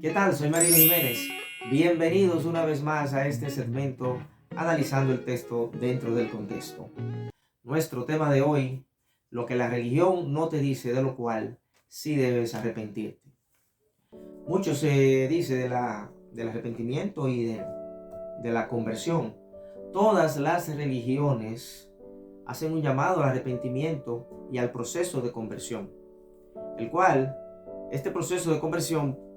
¿Qué tal? Soy Marino Jiménez. Bienvenidos una vez más a este segmento analizando el texto dentro del contexto. Nuestro tema de hoy, lo que la religión no te dice, de lo cual sí debes arrepentirte. Mucho se dice del arrepentimiento y de la conversión. Todas las religiones hacen un llamado al arrepentimiento y al proceso de conversión, el cual, este proceso de conversión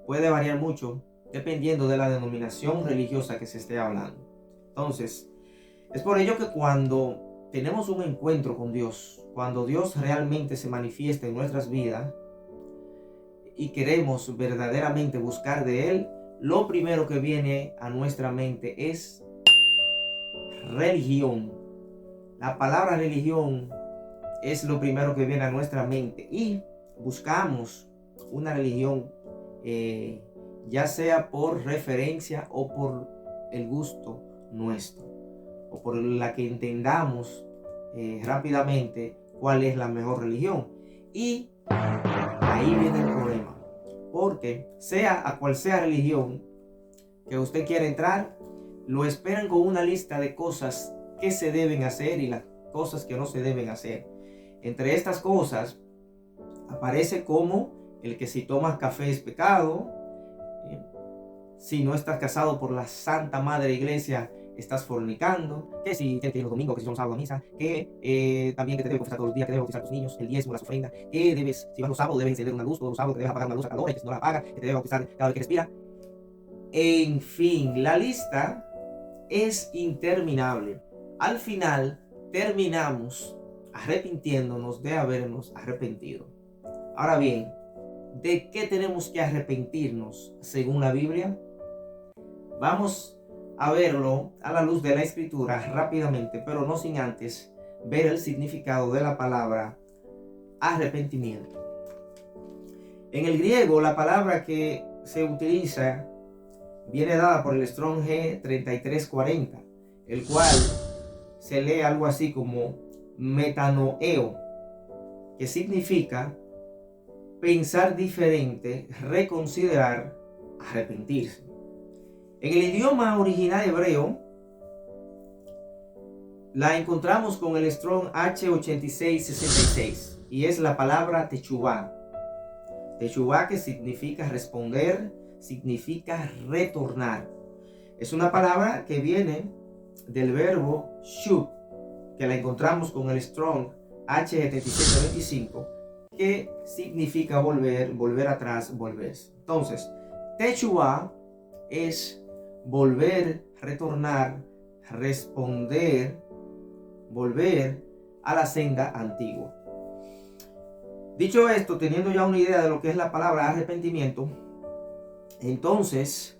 puede variar mucho dependiendo de la denominación religiosa que se esté hablando. Entonces, es por ello que cuando tenemos un encuentro con Dios, cuando Dios realmente se manifiesta en nuestras vidas y queremos verdaderamente buscar de Él, lo primero que viene a nuestra mente es religión. La palabra religión es lo primero que viene a nuestra mente y buscamos una religión, ya sea por referencia o por el gusto nuestro, o por la que entendamos rápidamente cuál es la mejor religión. Y ahí viene el problema, porque sea a cual sea religión que usted quiera entrar, lo esperan con una lista de cosas que se deben hacer y las cosas que no se deben hacer. Entre estas cosas aparece como el que si tomas café es pecado, si no estás casado por la Santa Madre Iglesia estás fornicando, que si tienes que ir los domingos, que si son sábados a misa, que también que te debes confesar todos los días, que debes bautizar a tus niños, el diezmo, las ofrendas, que debes, si vas los sábados, debes encender una luz todos los sábados, que debes apagar una luz a cada hora, y que si no la apagas, que te debes bautizar cada vez que respira. En fin, la lista es interminable. Al final terminamos arrepintiéndonos de habernos arrepentido. Ahora bien, ¿de qué tenemos que arrepentirnos según la Biblia? Vamos a verlo a la luz de la Escritura rápidamente, pero no sin antes ver el significado de la palabra arrepentimiento. En el griego, la palabra que se utiliza viene dada por el Strong G 3340, el cual se lee algo así como metanoeo, que significa pensar diferente, reconsiderar, arrepentirse. En el idioma original hebreo la encontramos con el Strong H8666 y es la palabra techuvá. Techuvá, que significa responder, significa retornar. Es una palabra que viene del verbo shuv, que la encontramos con el Strong H7725, que significa volver, volver atrás, volverse. Entonces, techuvá es volver, retornar, responder, volver a la senda antigua. Dicho esto, teniendo ya una idea de lo que es la palabra arrepentimiento, entonces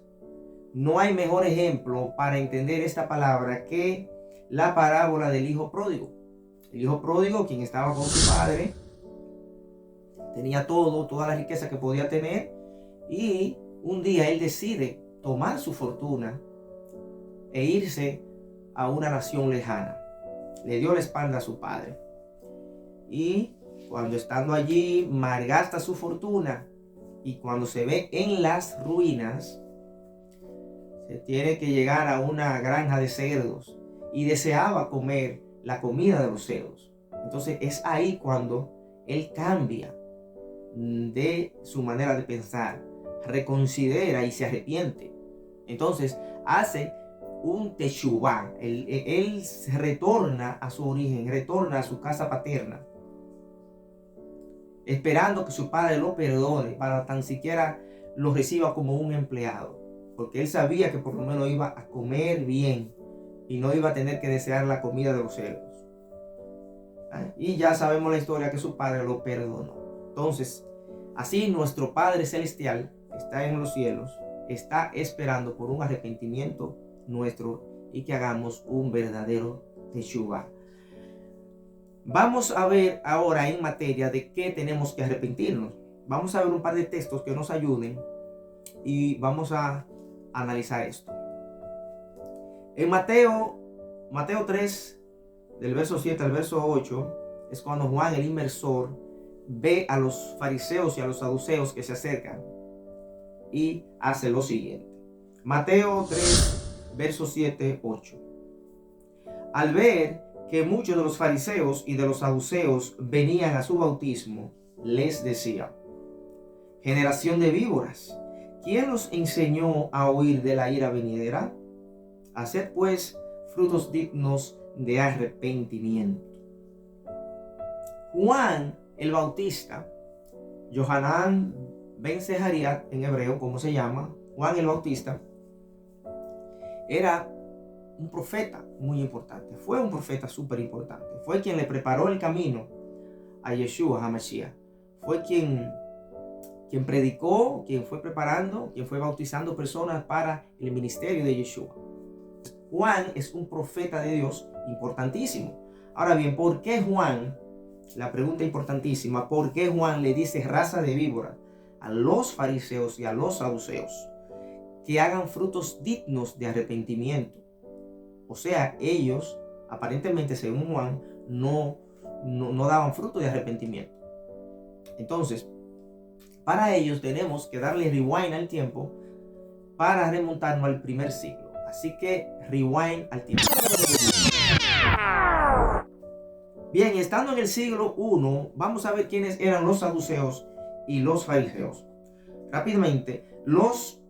no hay mejor ejemplo para entender esta palabra que la parábola del hijo pródigo. El hijo pródigo, quien estaba con su padre, tenía todo, toda la riqueza que podía tener, y un día él decide tomar su fortuna e irse a una nación lejana. Le dio la espalda a su padre. Y cuando estando allí malgasta su fortuna, y cuando se ve en las ruinas, se tiene que llegar a una granja de cerdos y deseaba comer la comida de los cerdos. Entonces es ahí cuando él cambia de su manera de pensar, reconsidera y se arrepiente. Entonces hace un techuvá. Él retorna a su origen, retorna a su casa paterna, esperando que su padre lo perdone para tan siquiera lo reciba como un empleado, porque él sabía que por lo menos iba a comer bien y no iba a tener que desear la comida de los cerdos. Y ya sabemos la historia, que su padre lo perdonó. Entonces, así nuestro Padre Celestial está en los cielos, está esperando por un arrepentimiento nuestro y que hagamos un verdadero techuvá. Vamos a ver ahora en materia de qué tenemos que arrepentirnos. Vamos a ver un par de textos que nos ayuden y vamos a analizar esto. En Mateo 3, del verso 7 al verso 8, es cuando Juan el inmersor ve a los fariseos y a los saduceos que se acercan y hace lo siguiente. Mateo 3, versos 7, 8. Al ver que muchos de los fariseos y de los saduceos venían a su bautismo, les decía: generación de víboras, ¿quién los enseñó a huir de la ira venidera? Haced pues frutos dignos de arrepentimiento. Juan el Bautista, Yohanan ben Zechariah en hebreo, como se llama, Juan el Bautista, era un profeta muy importante. Fue un profeta súper importante. Fue quien le preparó el camino a Yeshua HaMashiach. Fue quien predicó, quien fue preparando, quien fue bautizando personas para el ministerio de Yeshua. Juan es un profeta de Dios importantísimo. Ahora bien, ¿por qué Juan? La pregunta importantísima, ¿por qué Juan le dice raza de víbora a los fariseos y a los saduceos que hagan frutos dignos de arrepentimiento? O sea, ellos, aparentemente, según Juan, no daban fruto de arrepentimiento. Entonces, para ellos tenemos que darle rewind al tiempo para remontarnos al primer siglo. Así que rewind al tiempo. Bien, estando en el siglo I, vamos a ver quiénes eran los saduceos y los fariseos. Rápidamente, los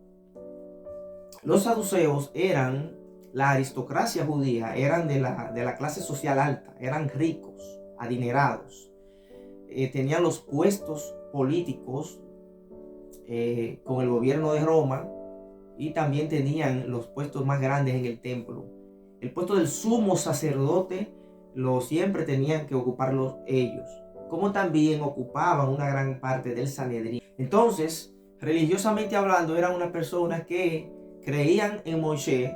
saduceos eran la aristocracia judía, eran de la clase social alta, eran ricos, adinerados, tenían los puestos políticos con el gobierno de Roma y también tenían los puestos más grandes en el templo. El puesto del sumo sacerdote siempre tenían que ocuparlos ellos, como también ocupaban una gran parte del Sanedrín. Entonces, religiosamente hablando, eran unas personas que creían en Moisés,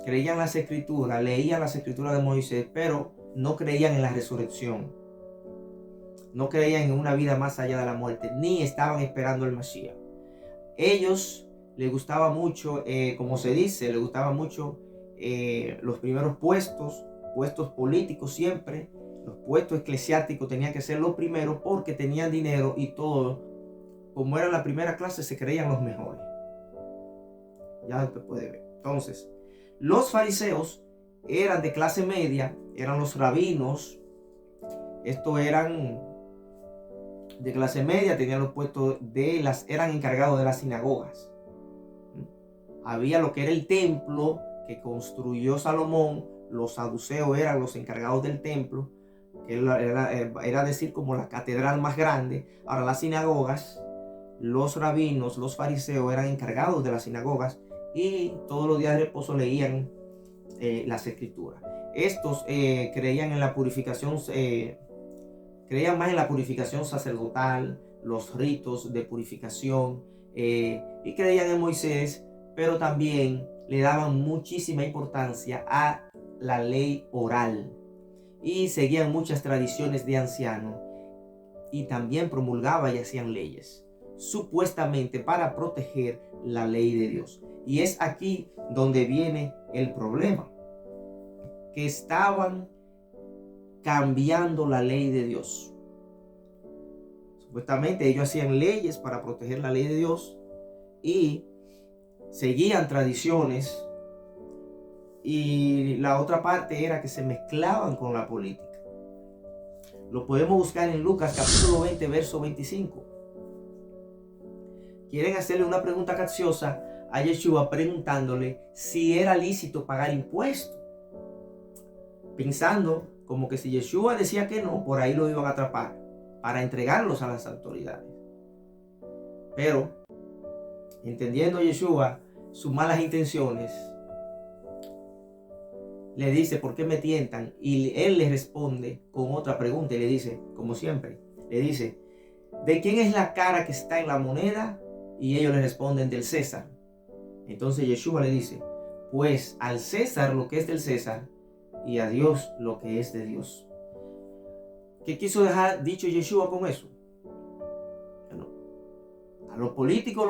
creían las escrituras, leían las escrituras de Moisés, pero no creían en la resurrección. No creían en una vida más allá de la muerte, ni estaban esperando el Mashiach. Ellos les gustaba mucho, como se dice, les gustaba mucho los primeros puestos políticos siempre. Los puestos eclesiásticos tenían que ser los primeros porque tenían dinero y todo. Como era la primera clase, se creían los mejores. Ya usted puede ver. Entonces, los fariseos eran de clase media, eran los rabinos. Estos eran de clase media, tenían los puestos eran encargados de las sinagogas. Había lo que era el templo que construyó Salomón. Los saduceos eran los encargados del templo, que era decir como la catedral más grande. Ahora las sinagogas, los rabinos, los fariseos eran encargados de las sinagogas y todos los días de reposo leían las escrituras. Estos creían en la purificación, creían más en la purificación sacerdotal, los ritos de purificación, y creían en Moisés, pero también le daban muchísima importancia a la ley oral y seguían muchas tradiciones de ancianos y también promulgaban y hacían leyes, supuestamente para proteger la ley de Dios. Y es aquí donde viene el problema, que estaban cambiando la ley de Dios. Supuestamente ellos hacían leyes para proteger la ley de Dios y seguían tradiciones, y la otra parte era que se mezclaban con la política. Lo podemos buscar en Lucas capítulo 20, verso 25. Quieren hacerle una pregunta capciosa a Yeshua preguntándole si era lícito pagar impuestos, pensando como que si Yeshua decía que no, por ahí lo iban a atrapar para entregarlos a las autoridades. Pero, entendiendo Yeshua sus malas intenciones, le dice: ¿por qué me tientan? Y él le responde con otra pregunta y le dice, como siempre, le dice: ¿de quién es la cara que está en la moneda? Y ellos le responden: del César. Entonces Yeshua le dice: pues al César lo que es del César y a Dios lo que es de Dios. ¿Qué quiso dejar dicho Yeshua con eso? Bueno, a lo político,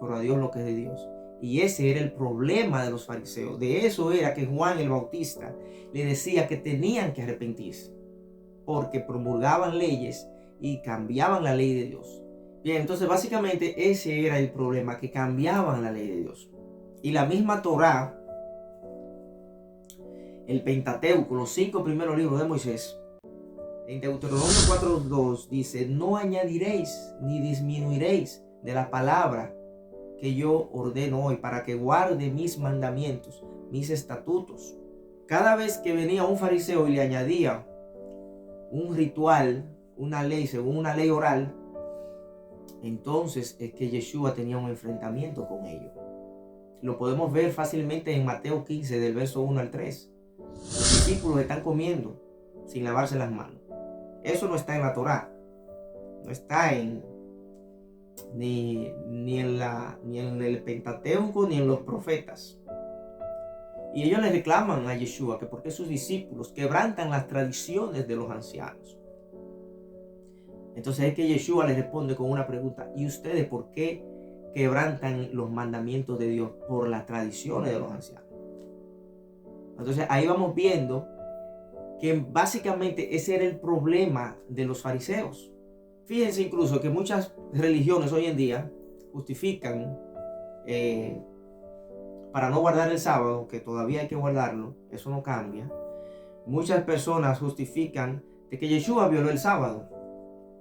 pero a Dios lo que es de Dios. Y ese era el problema de los fariseos. De eso era que Juan el Bautista le decía que tenían que arrepentirse, porque promulgaban leyes y cambiaban la ley de Dios. Bien, entonces básicamente ese era el problema, que cambiaban la ley de Dios. Y la misma Torá, el Pentateuco, los 5 primeros libros de Moisés, en Deuteronomio 4:2 dice: no añadiréis ni disminuiréis de la palabra que yo ordeno hoy, para que guarde mis mandamientos, mis estatutos. Cada vez que venía un fariseo y le añadía un ritual, una ley, según una ley oral, entonces es que Yeshua tenía un enfrentamiento con ellos. Lo podemos ver fácilmente en Mateo 15, del verso 1 al 3. Los discípulos están comiendo sin lavarse las manos. Eso no está en la Torá. No está ni en el Pentateuco, ni en los profetas. Y ellos le reclaman a Yeshua que por qué sus discípulos quebrantan las tradiciones de los ancianos. Entonces es que Yeshua les responde con una pregunta: ¿y ustedes por qué quebrantan los mandamientos de Dios? Por las tradiciones de los ancianos. Entonces ahí vamos viendo que básicamente ese era el problema de los fariseos. Fíjense incluso que muchas religiones hoy en día justifican para no guardar el sábado, que todavía hay que guardarlo, eso no cambia. Muchas personas justifican de que Yeshua violó el sábado,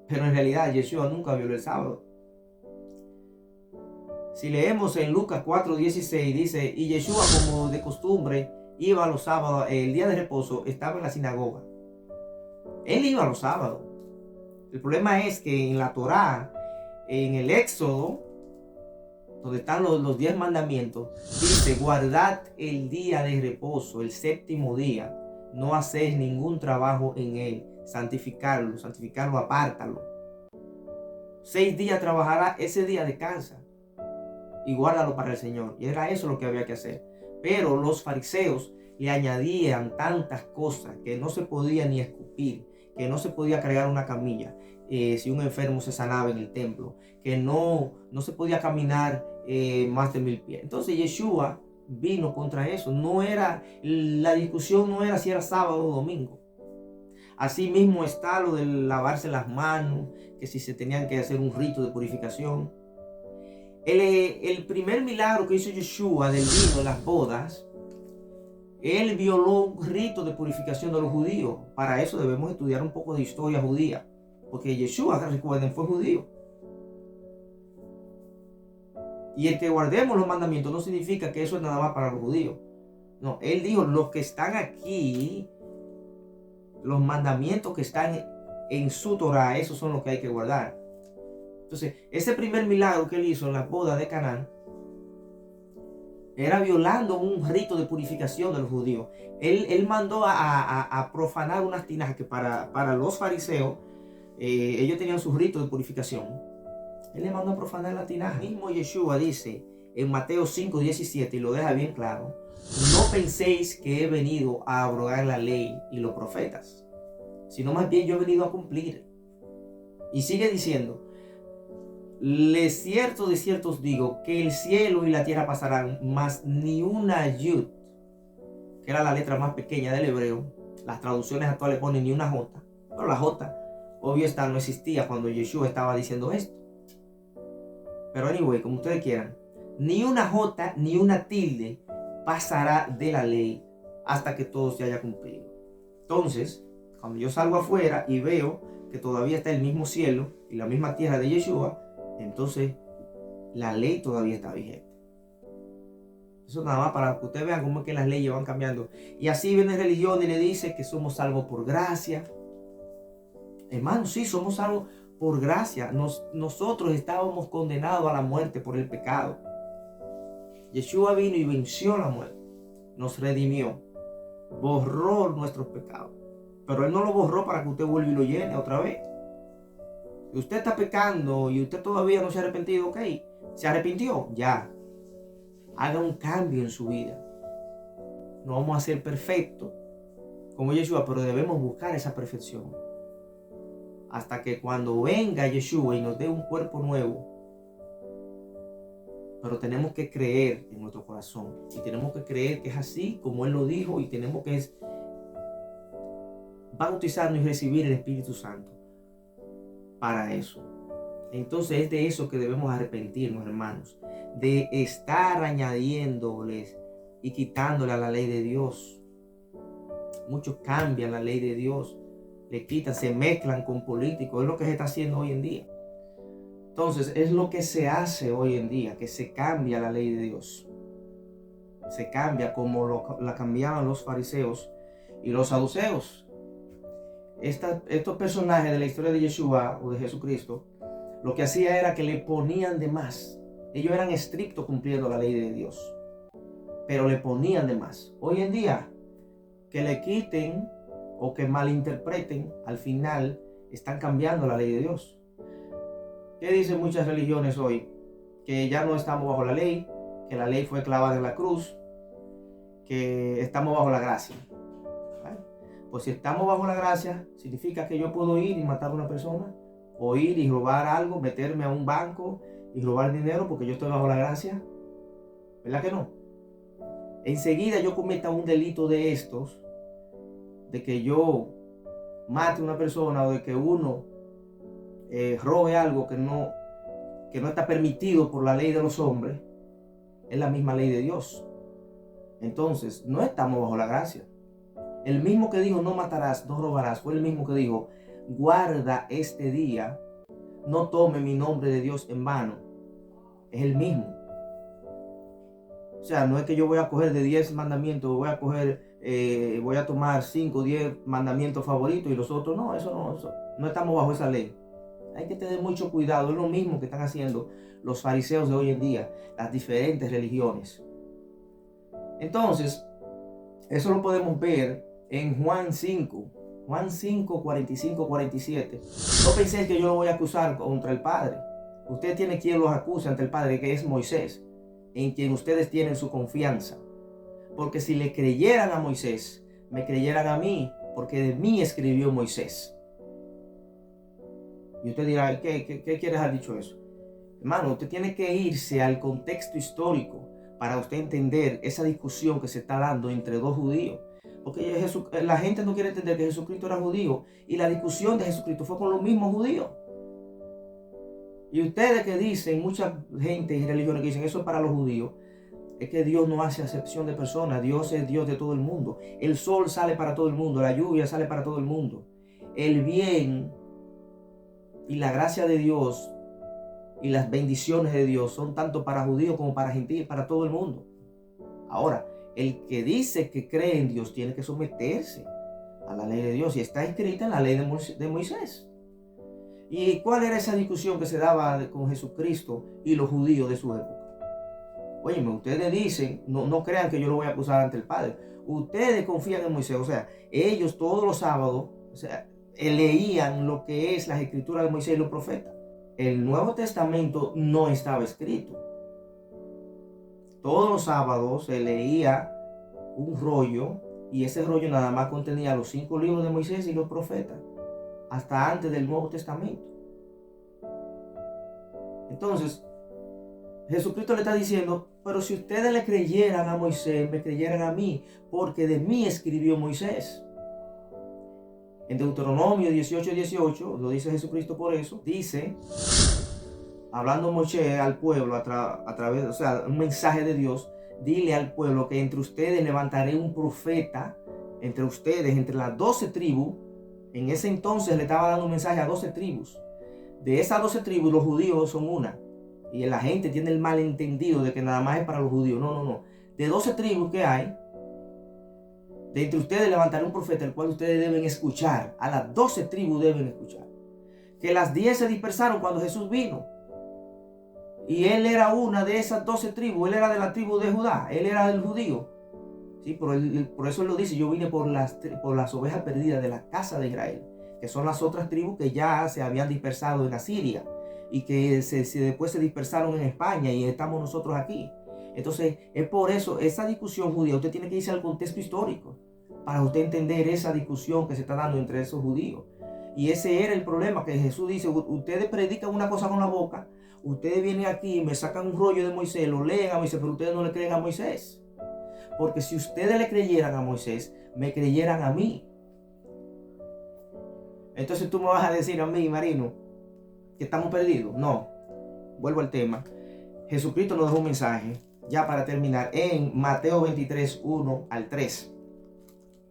pero en realidad Yeshua nunca violó el sábado. Si leemos en Lucas 4:16 dice: y Yeshua, como de costumbre, iba a los sábados, el día de reposo, estaba en la sinagoga. Él iba a los sábados. El problema es que en la Torá, en el Éxodo, donde están los 10 mandamientos, dice: guardad el día de reposo, el séptimo día, no hacéis ningún trabajo en él, santificarlo, apártalo. 6 días trabajará, ese día descansa y guárdalo para el Señor. Y era eso lo que había que hacer. Pero los fariseos le añadían tantas cosas que no se podía ni escupir, que no se podía cargar una camilla si un enfermo se sanaba en el templo, que no se podía caminar más de 1000 pies. Entonces Yeshua vino contra eso. La discusión no era si era sábado o domingo. Así mismo está lo de lavarse las manos, que si se tenían que hacer un rito de purificación. El primer milagro que hizo Yeshua del vino en las bodas, él violó un rito de purificación de los judíos. Para eso debemos estudiar un poco de historia judía, porque Yeshua, recuerden, fue judío. Y el que guardemos los mandamientos no significa que eso es nada más para los judíos. No, él dijo: los que están aquí, los mandamientos que están en su Torah, esos son los que hay que guardar. Entonces, ese primer milagro que él hizo en la boda de Canaán era violando un rito de purificación de los judíos. Él mandó a profanar unas tinajas que para los fariseos, ellos tenían sus ritos de purificación. Él le mandó a profanar la tinaja. El mismo Yeshua dice en Mateo 5:17, y lo deja bien claro: no penséis que he venido a abrogar la ley y los profetas, sino más bien yo he venido a cumplir. Y sigue diciendo: de cierto os digo, que el cielo y la tierra pasarán, mas ni una yud, que era la letra más pequeña del hebreo, las traducciones actuales ponen ni una jota, pero la jota, obvio está, no existía cuando Yeshua estaba diciendo esto. Pero anyway, como ustedes quieran, ni una jota ni una tilde pasará de la ley hasta que todo se haya cumplido. Entonces, cuando yo salgo afuera y veo que todavía está el mismo cielo y la misma tierra de Yeshua, entonces la ley todavía está vigente. Eso nada más para que ustedes vean cómo es que las leyes van cambiando. Y así viene religión y le dice que somos salvos por gracia. Hermanos, sí, somos salvos por gracia. Nosotros estábamos condenados a la muerte por el pecado. Yeshua vino y venció la muerte. Nos redimió. Borró nuestros pecados. Pero Él no lo borró para que usted vuelva y lo llene otra vez. Si usted está pecando y usted todavía no se ha arrepentido, ok. ¿Se arrepintió? Ya. Haga un cambio en su vida. No vamos a ser perfectos como Yeshua, pero debemos buscar esa perfección. Hasta que cuando venga Yeshua y nos dé un cuerpo nuevo, pero tenemos que creer en nuestro corazón. Y tenemos que creer que es así como Él lo dijo. Y tenemos que bautizarnos y recibir el Espíritu Santo para eso. Entonces es de eso que debemos arrepentirnos, hermanos, de estar añadiéndoles y quitándole a la ley de Dios. Muchos cambian la ley de Dios, le quitan, se mezclan con políticos, es lo que se está haciendo hoy en día. Entonces es lo que se hace hoy en día, que se cambia la ley de Dios. Se cambia como la cambiaban los fariseos y los saduceos. Estos personajes de la historia de Yeshua o de Jesucristo, lo que hacía era que le ponían de más. Ellos eran estrictos cumpliendo la ley de Dios, pero le ponían de más. Hoy en día, que le quiten o que malinterpreten, al final están cambiando la ley de Dios. ¿Qué dicen muchas religiones hoy? Que ya no estamos bajo la ley, que la ley fue clavada en la cruz, que estamos bajo la gracia. ¿Vale? Pues si estamos bajo la gracia, significa que yo puedo ir y matar a una persona, o ir y robar algo, meterme a un banco y robar dinero porque yo estoy bajo la gracia. ¿Verdad que no? Enseguida yo cometa un delito de estos, de que yo mate a una persona o de que uno robe algo que no está permitido por la ley de los hombres, es la misma ley de Dios. Entonces, no estamos bajo la gracia. El mismo que dijo no matarás, no robarás, fue el mismo que dijo guarda este día, no tome mi nombre de Dios en vano. Es el mismo. O sea, no es que yo voy a coger de 10 mandamientos, voy a tomar 5 o 10 mandamientos favoritos y los otros no, eso no estamos bajo esa ley. Hay que tener mucho cuidado, es lo mismo que están haciendo los fariseos de hoy en día, las diferentes religiones. Entonces, eso lo podemos ver en Juan 5, 45, 47. No penséis que yo lo voy a acusar contra el Padre. Usted tiene quien los acusa ante el Padre, que es Moisés, en quien ustedes tienen su confianza. Porque si le creyeran a Moisés, me creyeran a mí, porque de mí escribió Moisés. Y usted dirá, ¿qué quiere haber dicho eso? Hermano, usted tiene que irse al contexto histórico para usted entender esa discusión que se está dando entre dos judíos. Porque la gente no quiere entender que Jesucristo era judío y la discusión de Jesucristo fue con los mismos judíos. Y ustedes que dicen, mucha gente y religiones que dicen eso es para los judíos, es que Dios no hace acepción de personas. Dios es Dios de todo el mundo. El sol sale para todo el mundo, la lluvia sale para todo el mundo. El bien y la gracia de Dios y las bendiciones de Dios son tanto para judíos como para gentiles, para todo el mundo. Ahora, el que dice que cree en Dios tiene que someterse a la ley de Dios y está escrita en la ley de Moisés. ¿Y cuál era esa discusión que se daba con Jesucristo y los judíos de su época? Óyeme, ustedes dicen, no crean que yo lo voy a acusar ante el Padre. Ustedes confían en Moisés, o sea, ellos todos los sábados, leían lo que es las escrituras de Moisés y los profetas. El Nuevo Testamento no estaba escrito. Todos los sábados se leía un rollo y ese rollo nada más contenía los 5 libros de Moisés y los profetas, hasta antes del Nuevo Testamento. Entonces, Jesucristo le está diciendo, pero si ustedes le creyeran a Moisés, me creyeran a mí, porque de mí escribió Moisés. En Deuteronomio 18:18, lo dice Jesucristo por eso, dice, hablando Moisés al pueblo a través, o sea, un mensaje de Dios, dile al pueblo que entre ustedes levantaré un profeta, entre ustedes, entre las 12 tribus. En ese entonces le estaba dando un mensaje a 12 tribus. De esas 12 tribus, los judíos son una. Y la gente tiene el malentendido de que nada más es para los judíos. No. De 12 tribus que hay, de entre ustedes levantaré un profeta, el cual ustedes deben escuchar. A las 12 tribus deben escuchar. Que las 10 se dispersaron cuando Jesús vino. Y él era una de esas 12 tribus. Él era de la tribu de Judá. Él era del judío. Sí, por eso él lo dice. Yo vine por las ovejas perdidas de la casa de Israel. Que son las otras tribus que ya se habían dispersado en Asiria. Y que después se dispersaron en España. Y estamos nosotros aquí. Entonces, es por eso, esa discusión judía, usted tiene que irse al contexto histórico para usted entender esa discusión que se está dando entre esos judíos. Y ese era el problema, que Jesús dice, ustedes predican una cosa con la boca, ustedes vienen aquí y me sacan un rollo de Moisés, lo leen a Moisés, pero ustedes no le creen a Moisés. Porque si ustedes le creyeran a Moisés, me creyeran a mí. Entonces tú me vas a decir a mí, Marino, que estamos perdidos. No, vuelvo al tema. Jesucristo nos dejó un mensaje, ya para terminar, en Mateo 23, 1 al 3.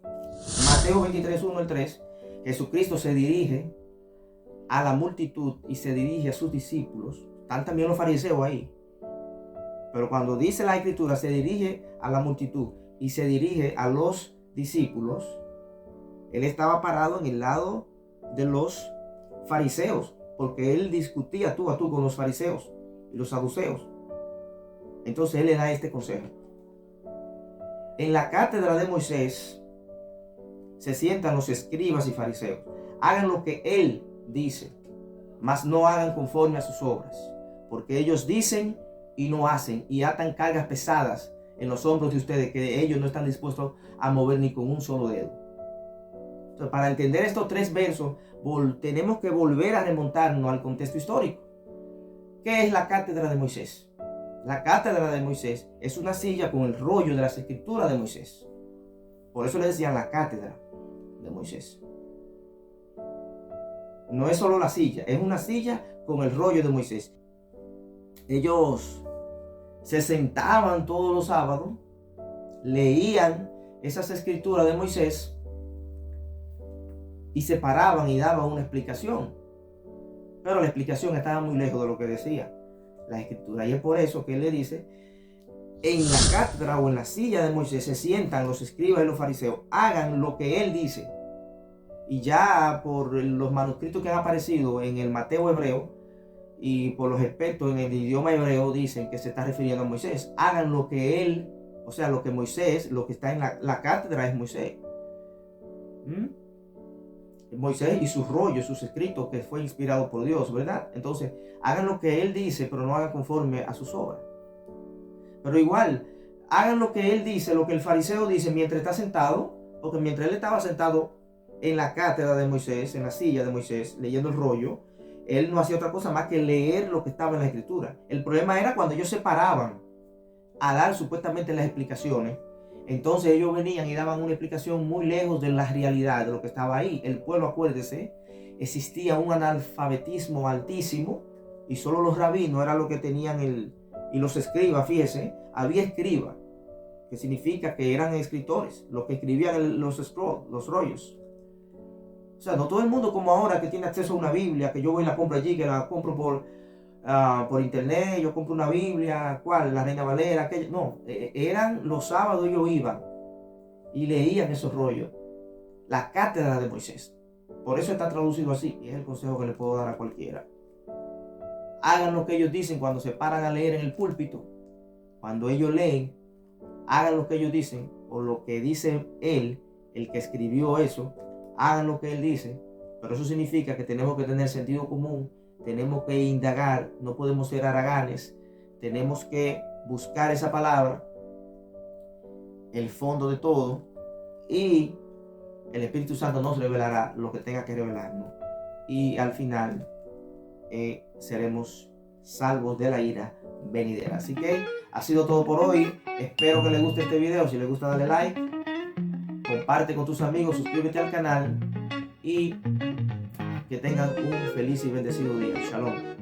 Mateo 23, 1 al 3, Jesucristo se dirige a la multitud y se dirige a sus discípulos. Están también los fariseos ahí. Pero cuando dice la Escritura, se dirige a la multitud y se dirige a los discípulos. Él estaba parado en el lado de los fariseos, porque él discutía tú a tú con los fariseos y los saduceos. Entonces él le da este consejo. En la cátedra de Moisés se sientan los escribas y fariseos. Hagan lo que él dice, mas no hagan conforme a sus obras, porque ellos dicen y no hacen, y atan cargas pesadas en los hombros de ustedes que ellos no están dispuestos a mover ni con un solo dedo. Entonces, para entender estos 3 versos, tenemos que volver a remontarnos al contexto histórico. ¿Qué es la cátedra de Moisés? La cátedra de Moisés es una silla con el rollo de las escrituras de Moisés. Por eso le decían la cátedra de Moisés. No es solo la silla, es una silla con el rollo de Moisés. Ellos se sentaban todos los sábados, leían esas escrituras de Moisés y se paraban y daban una explicación. Pero la explicación estaba muy lejos de lo que decía la escritura. Y es por eso que él le dice, en la cátedra o en la silla de Moisés se sientan los escribas y los fariseos, hagan lo que él dice. Y ya por los manuscritos que han aparecido en el Mateo hebreo y por los expertos en el idioma hebreo dicen que se está refiriendo a Moisés. Hagan lo que él, o sea, lo que Moisés, lo que está en la cátedra es Moisés. Moisés y sus rollos, sus escritos, que fue inspirado por Dios, ¿verdad? Entonces, hagan lo que él dice, pero no hagan conforme a sus obras. Pero igual, hagan lo que él dice, lo que el fariseo dice mientras está sentado, porque mientras él estaba sentado en la cátedra de Moisés, en la silla de Moisés, leyendo el rollo, él no hacía otra cosa más que leer lo que estaba en la escritura. El problema era cuando ellos se paraban a dar supuestamente las explicaciones. Entonces ellos venían y daban una explicación muy lejos de la realidad, de lo que estaba ahí. El pueblo, acuérdese, existía un analfabetismo altísimo y solo los rabinos eran los que tenían y los escribas, fíjese, había escribas, que significa que eran escritores, los que escribían los rollos. O sea, no todo el mundo como ahora que tiene acceso a una Biblia, que yo voy y la compro allí, que la compro por internet, yo compro una Biblia, ¿cuál? La Reina Valera, aquella. No, eran los sábados ellos iban y leían esos rollos. La cátedra de Moisés. Por eso está traducido así, y es el consejo que le puedo dar a cualquiera. Hagan lo que ellos dicen cuando se paran a leer en el púlpito. Cuando ellos leen, hagan lo que ellos dicen, o lo que dice él, el que escribió eso, hagan lo que él dice. Pero eso significa que tenemos que tener sentido común, tenemos que indagar, no podemos ser haraganes, tenemos que buscar esa palabra, el fondo de todo, y el Espíritu Santo nos revelará lo que tenga que revelarnos. Y al final seremos salvos de la ira venidera. Así que ha sido todo por hoy. Espero que les guste este video. Si les gusta, dale like, comparte con tus amigos, suscríbete al canal y que tengan un feliz y bendecido día. Shalom.